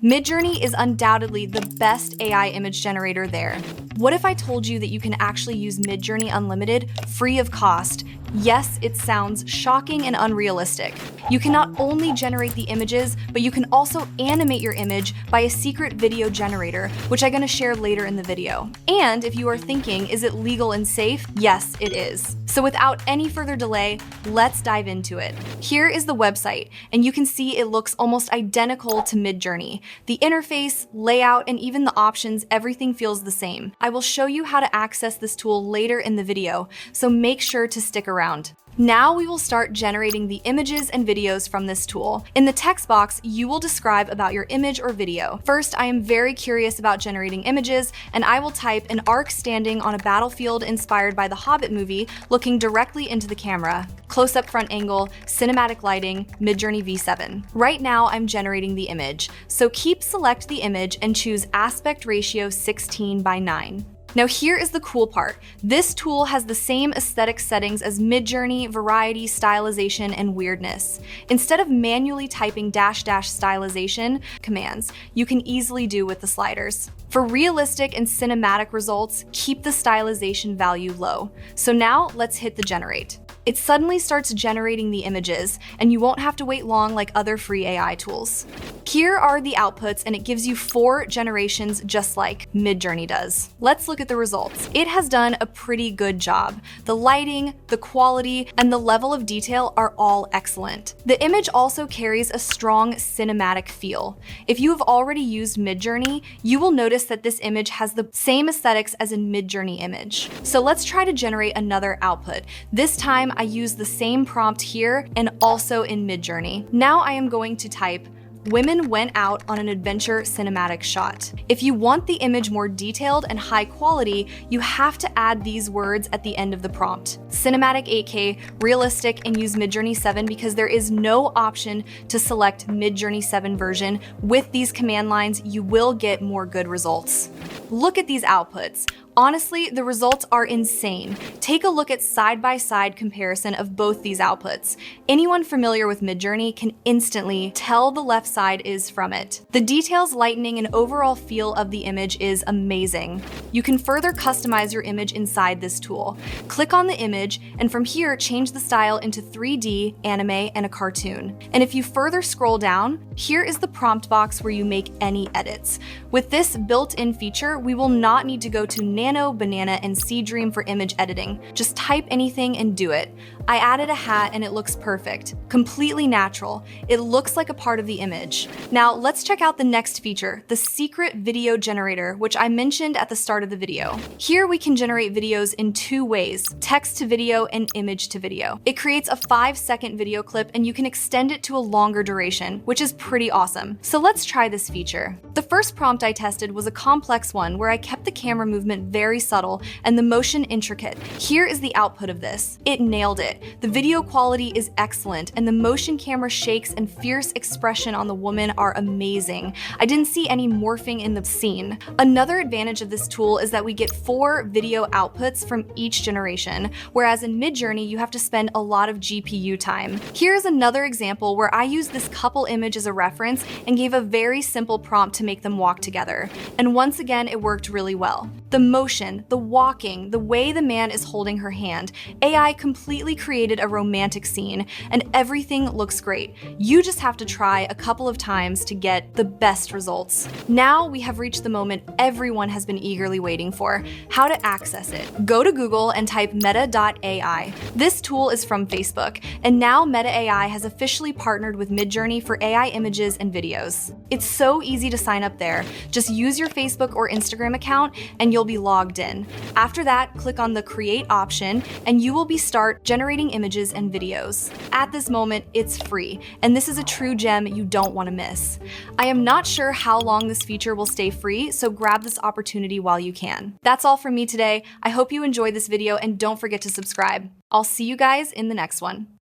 Midjourney is undoubtedly the best AI image generator there. What if I told you that you can actually use Midjourney Unlimited free of cost? Yes, it sounds shocking and unrealistic. You can not only generate the images, but you can also animate your image by a secret video generator, which I'm gonna share later in the video. And if you are thinking, is it legal and safe? Yes, it is. So without any further delay, let's dive into it. Here is the website, and you can see it looks almost identical to Midjourney. The interface, layout, and even the options, everything feels the same. I will show you how to access this tool later in the video, so make sure to stick around. Now we will start generating the images and videos from this tool. In the text box, you will describe about your image or video. First, I am very curious about generating images, and I will type an ark standing on a battlefield inspired by the Hobbit movie, looking directly into the camera. Close-up front angle, cinematic lighting, Midjourney V7. Right now, I'm generating the image, so select the image and choose aspect ratio 16:9. Now here is the cool part. This tool has the same aesthetic settings as Midjourney, variety, stylization, and weirdness. Instead of manually typing -- stylization commands, you can easily do with the sliders. For realistic and cinematic results, keep the stylization value low. So now let's hit the generate. It suddenly starts generating the images, and you won't have to wait long like other free AI tools. Here are the outputs, and it gives you 4 generations just like Midjourney does. Let's look at the results. It has done a pretty good job. The lighting, the quality, and the level of detail are all excellent. The image also carries a strong cinematic feel. If you have already used Midjourney, you will notice that this image has the same aesthetics as a Midjourney image. So let's try to generate another output. This time I use the same prompt here and also in Midjourney. Now I am going to type "Women went out on an adventure cinematic shot." If you want the image more detailed and high quality, you have to add these words at the end of the prompt. Cinematic 8K, realistic, and use Midjourney 7 because there is no option to select Midjourney 7 version. With these command lines, you will get more good results. Look at these outputs. Honestly, the results are insane. Take a look at side-by-side comparison of both these outputs. Anyone familiar with Midjourney can instantly tell the left side is from it. The details, lightening, and overall feel of the image is amazing. You can further customize your image inside this tool. Click on the image, and from here, change the style into 3D, anime, and a cartoon. And if you further scroll down, here is the prompt box where you make any edits. With this built-in feature, we will not need to go to Nano, Banana, and Seedream for image editing. Just type anything and do it. I added a hat and it looks perfect. Completely natural. It looks like a part of the image. Now let's check out the next feature, the secret video generator, which I mentioned at the start of the video. Here we can generate videos in 2 ways, text to video and image to video. It creates a 5-second video clip and you can extend it to a longer duration, which is pretty awesome. So let's try this feature. The first prompt I tested was a complex one where I kept the camera movement very subtle and the motion intricate. Here is the output of this. It nailed it. The video quality is excellent and the motion camera shakes and fierce expression on the woman are amazing. I didn't see any morphing in the scene. Another advantage of this tool is that we get 4 video outputs from each generation, whereas in Midjourney you have to spend a lot of GPU time. Here's another example where I used this couple image as a reference and gave a very simple prompt to make them walk together. And once again, it worked really well. The motion, the walking, the way the man is holding her hand, AI completely created a romantic scene, and everything looks great. You just have to try a couple of times to get the best results. Now we have reached the moment everyone has been eagerly waiting for, how to access it. Go to Google and type meta.ai. This tool is from Facebook, and now Meta AI has officially partnered with Midjourney for AI images and videos. It's so easy to sign up there. Just use your Facebook or Instagram account and you'll be logged in. After that, click on the create option and you will start generating images and videos. At this moment, it's free, and this is a true gem you don't want to miss. I am not sure how long this feature will stay free, so grab this opportunity while you can. That's all from me today. I hope you enjoyed this video and don't forget to subscribe. I'll see you guys in the next one.